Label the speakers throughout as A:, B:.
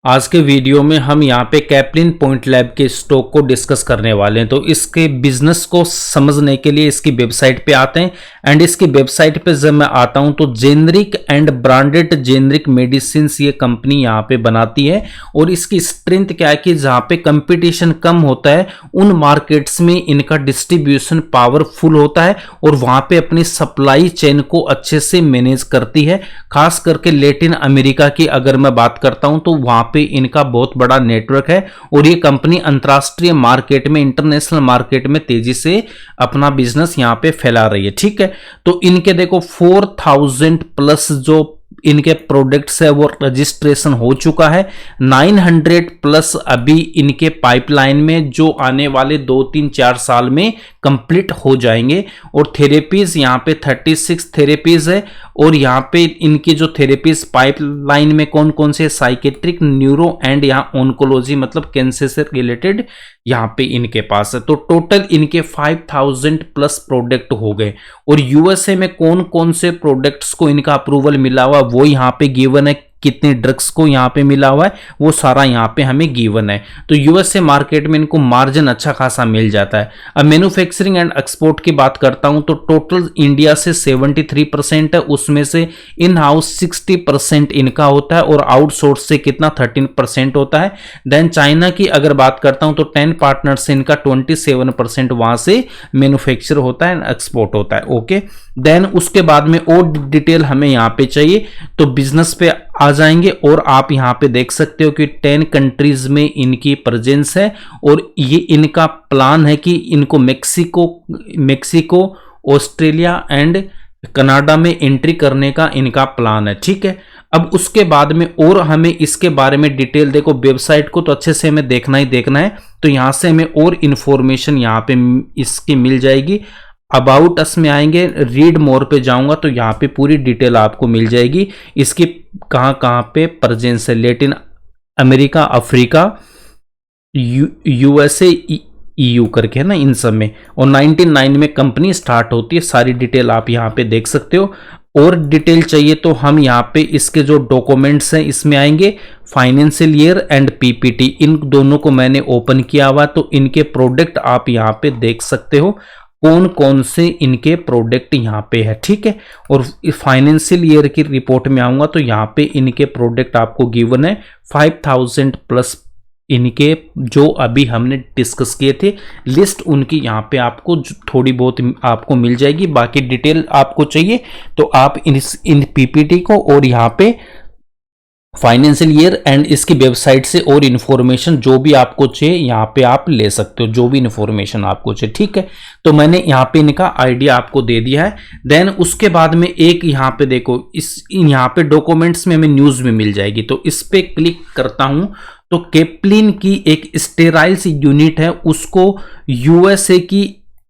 A: आज के वीडियो में हम यहाँ पे कैप्लिन पॉइंट लैब के स्टॉक को डिस्कस करने वाले हैं। तो इसके बिजनेस को समझने के लिए इसकी वेबसाइट पे आते हैं एंड इसकी वेबसाइट पे जब मैं आता हूँ तो generic and branded generic medicine ये कंपनी यहाँ पे बनाती है और इसकी स्ट्रेंथ क्या है कि जहाँ पे कंपटीशन कम होता है उन मार्केट्स में इनका डिस्ट्रीब्यूशन पावरफुल होता है और वहाँ पे अपनी सप्लाई चेन को अच्छे से मैनेज करती है। खास करके लैटिन अमेरिका की अगर मैं बात करता हूँ तो वहाँ पे इनका बहुत बड़ा नेटवर्क है और ये कंपनी अंतरराष्ट्रीय मार्केट में इंटरनेशनल मार्केट में तेजी से अपना बिजनेस यहाँ पे फैला रही है। ठीक है, तो इनके देखो 4000 प्लस जो इनके प्रोडक्ट्स है वो रजिस्ट्रेशन हो चुका है। 900 प्लस अभी इनके पाइपलाइन में जो आने वाले 2-3-4 साल में कंप्लीट हो जाएंगे और थेरेपीज यहाँ पे 36 थेरेपीज है और यहाँ पे इनकी जो थेरेपीज पाइपलाइन में कौन कौन से साइकेट्रिक, न्यूरो एंड यहाँ ऑन्कोलॉजी मतलब कैंसर से रिलेटेड यहाँ पे इनके पास है। तो टोटल इनके 5000 प्लस प्रोडक्ट हो गए और यूएसए में कौन कौन से प्रोडक्ट्स को इनका अप्रूवल मिला हुआ वो यहाँ पे गिवन है, कितने ड्रग्स को यहाँ पे मिला हुआ है वो सारा यहाँ पे हमें गिवन है। तो यूएसए मार्केट में इनको मार्जिन अच्छा खासा मिल जाता है। अब मैन्युफैक्चरिंग एंड एक्सपोर्ट की बात करता हूं तो टोटल इंडिया से 73% है, उसमें से इन हाउस 60% इनका होता है और आउटसोर्स से कितना 13% होता है। देन चाइना की अगर बात करता हूं तो 10 पार्टनर से इनका 27% वहां से मैन्युफैक्चर होता है, एक्सपोर्ट होता है। ओके, देन उसके बाद में और डिटेल हमें यहाँ पे चाहिए तो बिजनेस पे आ जाएंगे और आप यहाँ पे देख सकते हो कि 10 कंट्रीज में इनकी प्रेजेंस है और ये इनका प्लान है कि इनको मेक्सिको, ऑस्ट्रेलिया एंड कनाडा में एंट्री करने का इनका प्लान है। ठीक है, अब उसके बाद में और हमें इसके बारे में डिटेल देखो, वेबसाइट को तो अच्छे से हमें देखना ही देखना है तो यहाँ से हमें और इंफॉर्मेशन यहाँ पे इसकी मिल जाएगी। अबाउट अस में आएंगे, रीड मोर पे जाऊंगा तो यहाँ पे पूरी डिटेल आपको मिल जाएगी इसकी कहाँ पे प्रेजेंस है, Latin America, Africa, USA, EU करके है ना, इन सब में। और 99 में कंपनी स्टार्ट होती है। सारी डिटेल आप यहाँ पे देख सकते हो। और डिटेल चाहिए तो हम यहाँ पे इसके जो डॉक्यूमेंट्स हैं इसमें आएंगे, फाइनेंशियल ईयर एंड पीपीटी, इन दोनों को मैंने ओपन किया हुआ तो इनके प्रोडक्ट आप यहाँ पे देख सकते हो कौन कौन से इनके प्रोडक्ट यहाँ पे है। ठीक है, और फाइनेंशियल ईयर की रिपोर्ट में आऊंगा तो यहाँ पे इनके प्रोडक्ट आपको गिवन है 5000 प्लस इनके जो अभी हमने डिस्कस किए थे। लिस्ट उनकी यहाँ पे आपको थोड़ी बहुत आपको मिल जाएगी। बाकी डिटेल आपको चाहिए तो आप इन पीपीटी को और यहाँ पे फाइनेंशियल ईयर एंड इसकी वेबसाइट से और इन्फॉर्मेशन जो भी आपको चाहिए यहाँ पे आप ले सकते हो, जो भी इन्फॉर्मेशन आपको चाहिए। ठीक है, तो मैंने यहाँ पे इनका आइडिया आपको दे दिया है। देन उसके बाद में एक यहाँ पे देखो, इस यहाँ पे डॉक्यूमेंट्स में हमें न्यूज में मिल जाएगी तो इस पे क्लिक करता हूं तो कैप्लिन की एक स्टेराइल्स यूनिट है, उसको यूएसए की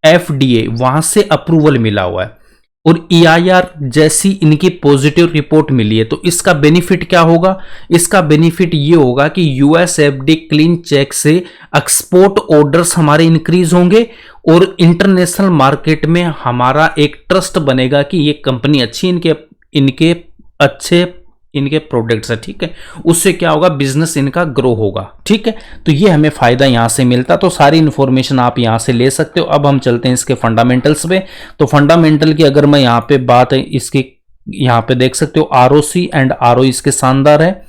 A: एफडीए वहां से अप्रूवल मिला हुआ है और ईआईआर जैसी इनकी पॉजिटिव रिपोर्ट मिली है। तो इसका बेनिफिट क्या होगा? इसका बेनिफिट ये होगा कि यूएसएफडी क्लीन चेक से एक्सपोर्ट ऑर्डर्स हमारे इंक्रीज होंगे और इंटरनेशनल मार्केट में हमारा एक ट्रस्ट बनेगा कि ये कंपनी अच्छी, इनके अच्छे इनके प्रोडक्ट्स है। ठीक है, उससे क्या होगा, बिजनेस इनका ग्रो होगा। ठीक है, तो ये हमें फायदा यहां से मिलता। तो सारी इंफॉर्मेशन आप यहां से ले सकते हो। अब हम चलते हैं इसके फंडामेंटल्स पे। तो फंडामेंटल की अगर मैं यहां पे बात है इसकी, यहां पे देख सकते हो आरओसी एंड आरओई इसके शानदार है,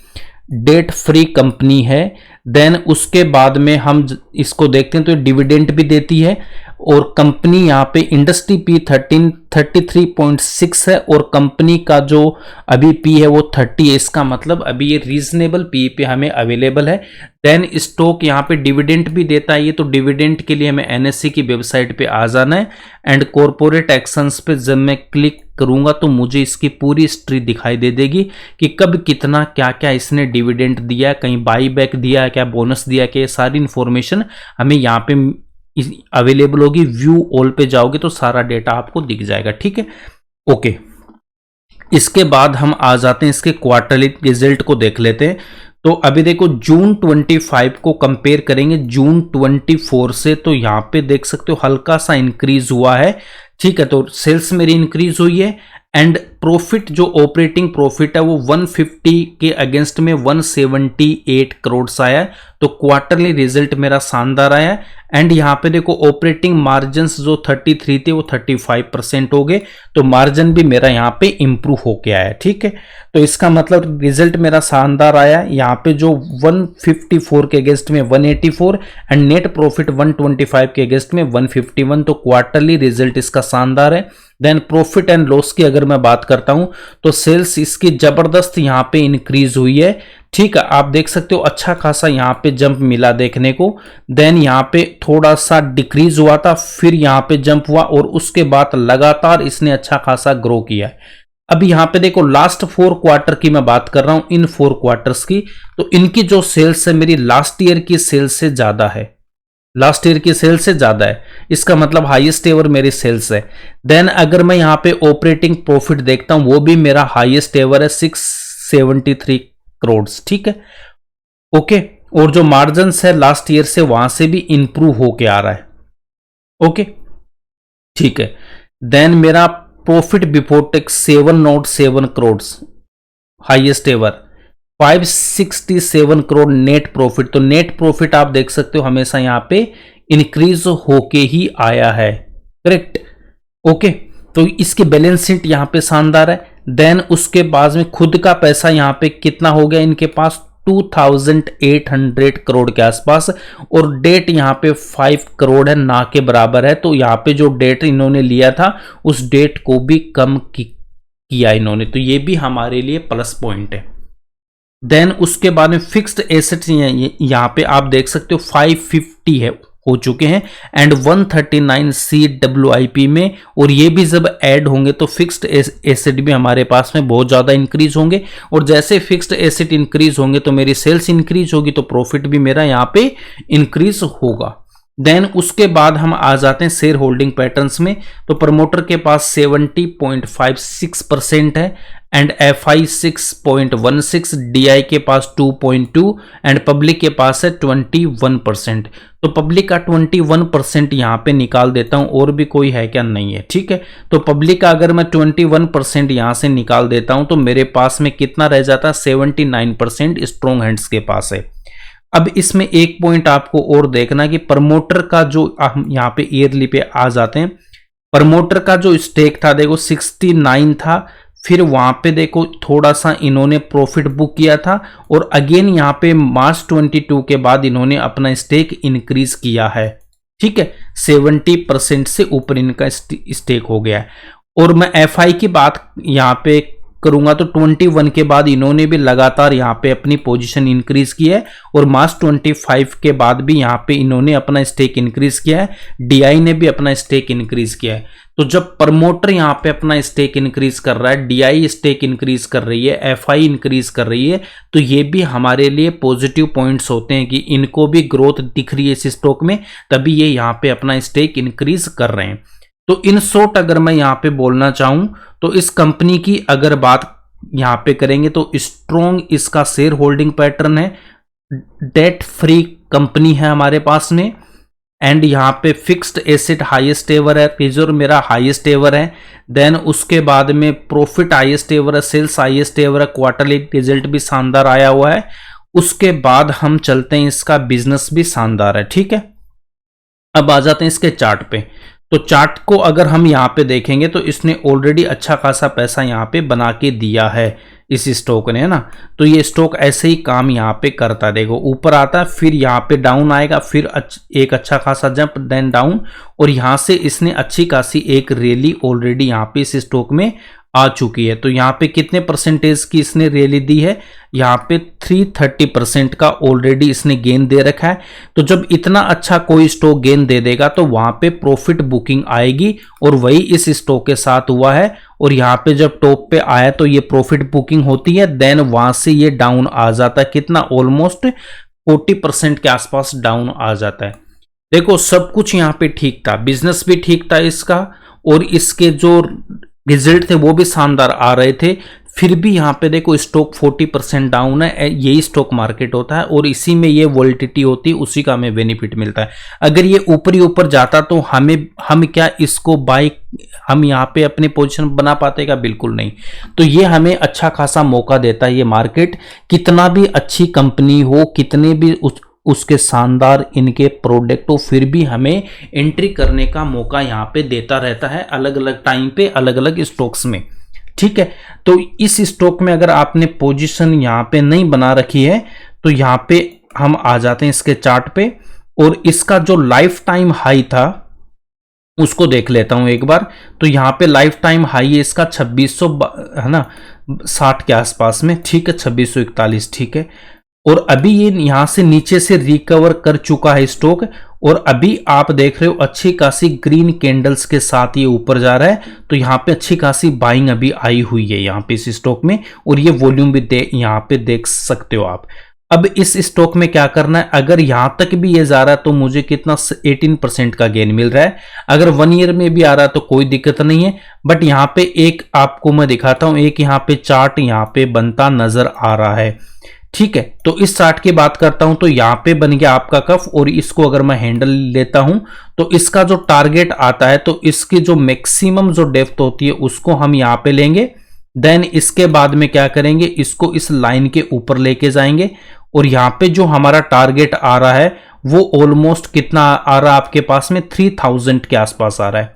A: डेट फ्री कंपनी है। देन उसके बाद में हम इसको देखते हैं तो डिविडेंड भी देती है और कंपनी यहाँ पे इंडस्ट्री पी 33.6 है और कंपनी का जो अभी पी है वो 30 है। इसका मतलब अभी ये रीजनेबल पी पे हमें अवेलेबल है। देन स्टॉक यहाँ पे डिविडेंड भी देता है। ये तो डिविडेंड के लिए हमें एनएससी की वेबसाइट पे आ जाना है एंड कॉर्पोरेट एक्शंस पे जब मैं क्लिक करूंगा तो मुझे इसकी पूरी हिस्ट्री दिखाई दे देगी कि कब कितना क्या क्या इसने डिविडेंड दिया, कहीं बाई बैक दिया है क्या, बोनस दिया क्या, सारी इंफॉर्मेशन हमें यहाँ पे अवेलेबल होगी। व्यू ऑल पे जाओगे तो सारा डेटा आपको दिख जाएगा। ठीक है, ओके। इसके बाद हम आ जाते हैं इसके क्वार्टरली रिजल्ट को देख लेते हैं। तो अभी देखो जून 25 को कंपेयर करेंगे जून 24 से, तो यहाँ पे देख सकते हो हल्का सा इंक्रीज हुआ है। ठीक है, तो सेल्स मेरी इंक्रीज हुई है एंड प्रॉफिट जो ऑपरेटिंग प्रॉफिट है वो 150 के अगेंस्ट में 178 करोड़ आया है। तो क्वार्टरली रिजल्ट मेरा शानदार आया है। एंड यहाँ पे देखो ऑपरेटिंग मार्जिन जो 33 थे वो 35% हो गए, तो मार्जिन भी मेरा यहाँ पे इंप्रूव हो गया है। ठीक है, तो इसका मतलब रिजल्ट मेरा शानदार आया है। यहाँ पे जो 154 के अगेंस्ट में 184 एंड नेट प्रॉफिट 125 के अगेंस्ट में 151, तो क्वार्टरली रिजल्ट इसका शानदार है। देन प्रॉफिट एंड लॉस की अगर मैं बात करता हूं तो सेल्स इसकी जबरदस्त यहां पे इंक्रीज हुई है। ठीक है, आप देख सकते हो अच्छा खासा यहां पे जंप मिला देखने को। देन यहां पे थोड़ा सा डिक्रीज हुआ था, फिर यहां पे जंप हुआ और उसके बाद लगातार इसने अच्छा खासा ग्रो किया है। अब यहां पे देखो लास्ट 4 क्वार्टर की मैं बात कर रहा हूं, इन 4 क्वार्टर्स की, तो इनकी जो सेल्स है मेरी लास्ट ईयर की सेल्स से ज्यादा है, लास्ट ईयर की सेल्स से ज्यादा है। इसका मतलब हाईएस्ट एवर मेरी सेल्स है। देन अगर मैं यहां पे ऑपरेटिंग प्रॉफिट देखता हूं वो भी मेरा हाईएस्ट एवर है 673 करोड़। ठीक है, ओके, और जो मार्जिन है लास्ट ईयर से वहां से भी इंप्रूव होके आ रहा है। ओके, ठीक है। देन मेरा profit before tax 707 crore, highest ever. 567 crore net profit, तो नेट प्रॉफिट आप देख सकते हो हमेशा यहां पे इंक्रीज होके ही आया है, करेक्ट। ओके, तो इसकी बैलेंस शीट यहां पे शानदार है। देन उसके बाद में खुद का पैसा यहां पे कितना हो गया इनके पास 2800 करोड़ के आसपास, और डेट यहां पे 5 करोड़ है, ना के बराबर है। तो यहां पे जो डेट इन्होंने लिया था उस डेट को भी कम किया इन्होंने, तो ये भी हमारे लिए प्लस पॉइंट है। देन उसके बाद में फिक्स्ड एसेट्स यहां पे आप देख सकते हो 550 है हो चुके हैं एंड 139 CWIP में, और ये भी जब ऐड होंगे तो फिक्स्ड एसेट भी हमारे पास में बहुत ज़्यादा इंक्रीज होंगे, और जैसे फिक्स्ड एसेट इंक्रीज होंगे तो मेरी सेल्स इंक्रीज होगी, तो प्रॉफिट भी मेरा यहाँ पे इंक्रीज होगा। देन उसके बाद हम आ जाते हैं शेयर होल्डिंग पैटर्न्स में, तो प्रमोटर के पास 70.56% है एंड FI 6.16, DI के पास 2.2 एंड पब्लिक के पास है 21%। तो पब्लिक का 21% यहाँ पे निकाल देता हूँ, और भी कोई है क्या, नहीं है। ठीक है, तो पब्लिक का अगर मैं 21% यहाँ से निकाल देता हूँ तो मेरे पास में कितना रह जाता है, 79% स्ट्रॉन्ग हैंड्स के पास है। अब इसमें एक पॉइंट आपको और देखना कि प्रमोटर का जो हम यहाँ पे ईयरली पे आ जाते हैं, प्रमोटर का जो स्टेक था देखो 69 था, फिर वहां पे देखो थोड़ा सा इन्होंने प्रॉफिट बुक किया था, और अगेन यहाँ पे मार्च 22 के बाद इन्होंने अपना स्टेक इंक्रीज किया है। ठीक है, 70% से ऊपर इनका स्टेक हो गया है। और मैं FI की बात यहाँ पे करूंगा तो 21 के बाद इन्होंने भी लगातार यहाँ पे अपनी पोजीशन इंक्रीज की है, और मार्च 25 के बाद भी यहाँ पे इन्होंने अपना स्टेक इंक्रीज किया है, DI ने भी अपना स्टेक इंक्रीज किया है। तो जब प्रमोटर यहाँ पे अपना स्टेक इंक्रीज कर रहा है, DI स्टेक इंक्रीज कर रही है, FI इंक्रीज कर रही है, तो ये भी हमारे लिए पॉजिटिव पॉइंट्स होते हैं कि इनको भी ग्रोथ दिख रही है इस स्टॉक में, तभी ये यहाँ पे अपना स्टेक इंक्रीज कर रहे हैं। तो इन शॉर्ट अगर मैं यहाँ पे बोलना चाहूं तो इस कंपनी की अगर बात यहाँ पे करेंगे तो स्ट्रॉन्ग इसका शेयर होल्डिंग पैटर्न है, डेट फ्री कंपनी है हमारे पास में, एंड यहाँ पे फिक्स्ड एसेट हाईएस्ट एवर है, रिजर्व मेरा हाईएस्ट एवर है। देन उसके बाद में प्रॉफिट हाईएस्ट एवर है, सेल्स हाईएस्ट एवर है, क्वार्टरली रिजल्ट भी शानदार आया हुआ है। उसके बाद हम चलते हैं, इसका बिजनेस भी शानदार है। ठीक है, अब आ जाते हैं इसके चार्ट पे। तो चार्ट को अगर हम यहाँ पे देखेंगे तो इसने ऑलरेडी अच्छा खासा पैसा यहाँ पे बना के दिया है इस स्टॉक ने, है ना। तो ये स्टॉक ऐसे ही काम यहाँ पे करता है, देखो ऊपर आता है, फिर यहाँ पे डाउन आएगा, फिर एक अच्छा खासा जंप, देन डाउन, और यहाँ से इसने अच्छी खासी एक रैली ऑलरेडी यहाँ पे इस स्टॉक में आ चुकी है। तो यहाँ पे कितने परसेंटेज की इसने रैली दी है, यहाँ पे 330% का ऑलरेडी इसने गेन दे रखा है। तो जब इतना अच्छा कोई स्टॉक गेन दे देगा तो वहां पे प्रॉफिट बुकिंग आएगी, और वही इस स्टॉक के साथ हुआ है। और यहाँ पे जब टॉप पे आया तो ये प्रॉफिट बुकिंग होती है, देन वहां से ये डाउन आ जाता है, कितना, ऑलमोस्ट 40% के आसपास डाउन आ जाता है। देखो सब कुछ यहाँ पे ठीक था, बिजनेस भी ठीक था इसका, और इसके जो रिजल्ट थे वो भी शानदार आ रहे थे, फिर भी यहाँ पे देखो स्टॉक 40% डाउन है। यही स्टॉक मार्केट होता है और इसी में ये वोलेटिलिटी होती है, उसी का हमें बेनिफिट मिलता है। अगर ये ऊपर ऊपर जाता तो हम क्या इसको बाय हम यहाँ पे अपनी पोजीशन बना पाते क्या? बिल्कुल नहीं। तो ये हमें अच्छा खासा मौका देता है ये मार्केट, कितना भी अच्छी कंपनी हो, कितने भी उसके शानदार इनके प्रोडक्ट हो, फिर भी हमें एंट्री करने का मौका यहाँ पे देता रहता है अलग अलग टाइम पे अलग अलग स्टॉक्स में। ठीक है, तो इस स्टॉक में अगर आपने पोजीशन यहाँ पे नहीं बना रखी है तो यहाँ पे हम आ जाते हैं इसके चार्ट पे, और इसका जो लाइफ टाइम हाई था उसको देख लेता हूं एक बार। तो यहाँ पे लाइफ टाइम हाई है इसका 2600 है ना, 60 के आसपास में। ठीक है, 2641। ठीक है, और अभी ये यहां से नीचे से रिकवर कर चुका है स्टॉक, और अभी आप देख रहे हो अच्छी खासी ग्रीन कैंडल्स के साथ ये ऊपर जा रहा है। तो यहाँ पे अच्छी खासी बाइंग अभी आई हुई है यहाँ पे इस स्टॉक में, और ये वॉल्यूम भी यहाँ पे देख सकते हो आप। अब इस स्टॉक में क्या करना है, अगर यहां तक भी ये जा रहा है तो मुझे कितना 18% का गेन मिल रहा है। अगर 1 ईयर में भी आ रहा है तो कोई दिक्कत नहीं है। बट यहाँ पे एक आपको मैं दिखाता हूं, एक यहाँ पे चार्ट यहाँ पे बनता नजर आ रहा है। ठीक है, तो इस चार्ट की बात करता हूं तो यहाँ पे बन गया आपका कफ, और इसको अगर मैं हैंडल लेता हूं तो इसका जो टारगेट आता है, तो इसकी जो मैक्सिमम जो डेप्थ होती है उसको हम यहाँ पे लेंगे। देन इसके बाद में क्या करेंगे, इसको इस लाइन के ऊपर लेके जाएंगे, और यहां पे जो हमारा टारगेट आ रहा है वो ऑलमोस्ट कितना आ रहा है आपके पास में, 3000 के आसपास आ रहा है।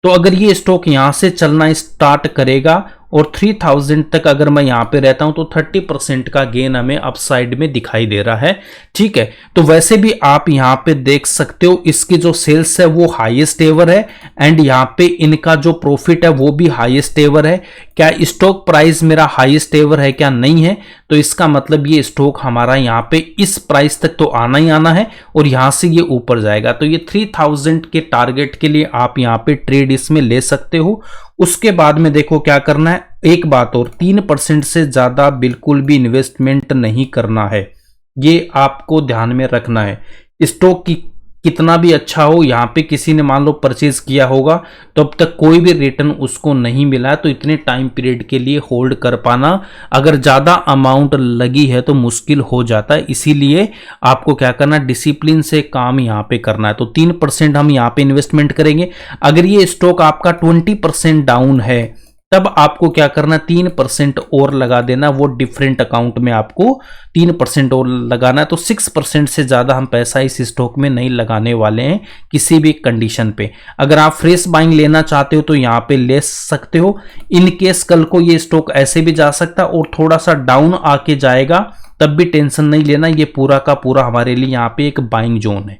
A: तो अगर ये स्टॉक यहां से चलना स्टार्ट करेगा और 3000 तक अगर मैं यहां पे रहता हूं तो 30% का गेन हमें अपसाइड में दिखाई दे रहा है। ठीक है, तो वैसे भी आप यहां पे देख सकते हो इसकी जो सेल्स है वो हाईएस्ट एवर है, एंड यहां पे इनका जो प्रॉफिट है वो भी हाईएस्ट एवर है। क्या स्टॉक प्राइस मेरा हाईएस्ट एवर है क्या? नहीं है। तो इसका मतलब ये स्टॉक हमारा यहाँ पे इस प्राइस तक तो आना ही आना है, और यहां से ये ऊपर जाएगा। तो ये 3000 के टारगेट के लिए आप यहाँ पे ट्रेड इसमें ले सकते हो। उसके बाद में देखो क्या करना है, एक बात और, 3% से ज्यादा बिल्कुल भी इन्वेस्टमेंट नहीं करना है, ये आपको ध्यान में रखना है। स्टॉक की कितना भी अच्छा हो, यहाँ पे किसी ने मान लो परचेज किया होगा तो अब तक कोई भी रिटर्न उसको नहीं मिला है, तो इतने टाइम पीरियड के लिए होल्ड कर पाना, अगर ज्यादा अमाउंट लगी है तो मुश्किल हो जाता है। इसीलिए आपको क्या करना, डिसिप्लिन से काम यहाँ पे करना है। तो 3% हम यहाँ पे इन्वेस्टमेंट करेंगे। अगर ये स्टॉक आपका 20% डाउन है तब आपको क्या करना, 3% और लगा देना, वो डिफरेंट अकाउंट में आपको 3% और लगाना है। तो 6% से ज्यादा हम पैसा इस स्टॉक में नहीं लगाने वाले हैं किसी भी कंडीशन पे। अगर आप फ्रेश बाइंग लेना चाहते हो तो यहाँ पे ले सकते हो। इन केस कल को ये स्टॉक ऐसे भी जा सकता है और थोड़ा सा डाउन आके जाएगा, तब भी टेंशन नहीं लेना, ये पूरा का पूरा हमारे लिए यहाँ पे एक बाइंग जोन है।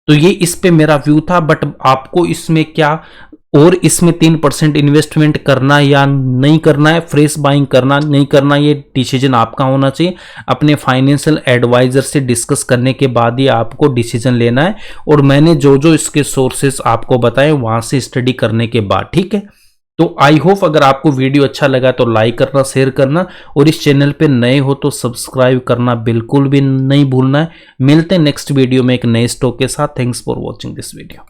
A: तो ये इस पे मेरा व्यू था। बट आपको इसमें क्या, और इसमें 3% इन्वेस्टमेंट करना या नहीं करना है, फ्रेश बाइंग करना नहीं करना, ये डिसीजन आपका होना चाहिए। अपने फाइनेंशियल एडवाइजर से डिस्कस करने के बाद ही आपको डिसीजन लेना है, और मैंने जो जो इसके सोर्सेस आपको बताए वहां से स्टडी करने के बाद। ठीक है, तो आई होप अगर आपको वीडियो अच्छा लगा तो लाइक करना, शेयर करना, और इस चैनल पे नए हो तो सब्सक्राइब करना बिल्कुल भी नहीं भूलना है। मिलते हैं नेक्स्ट वीडियो में एक नए स्टॉक के साथ। Thanks for watching this video.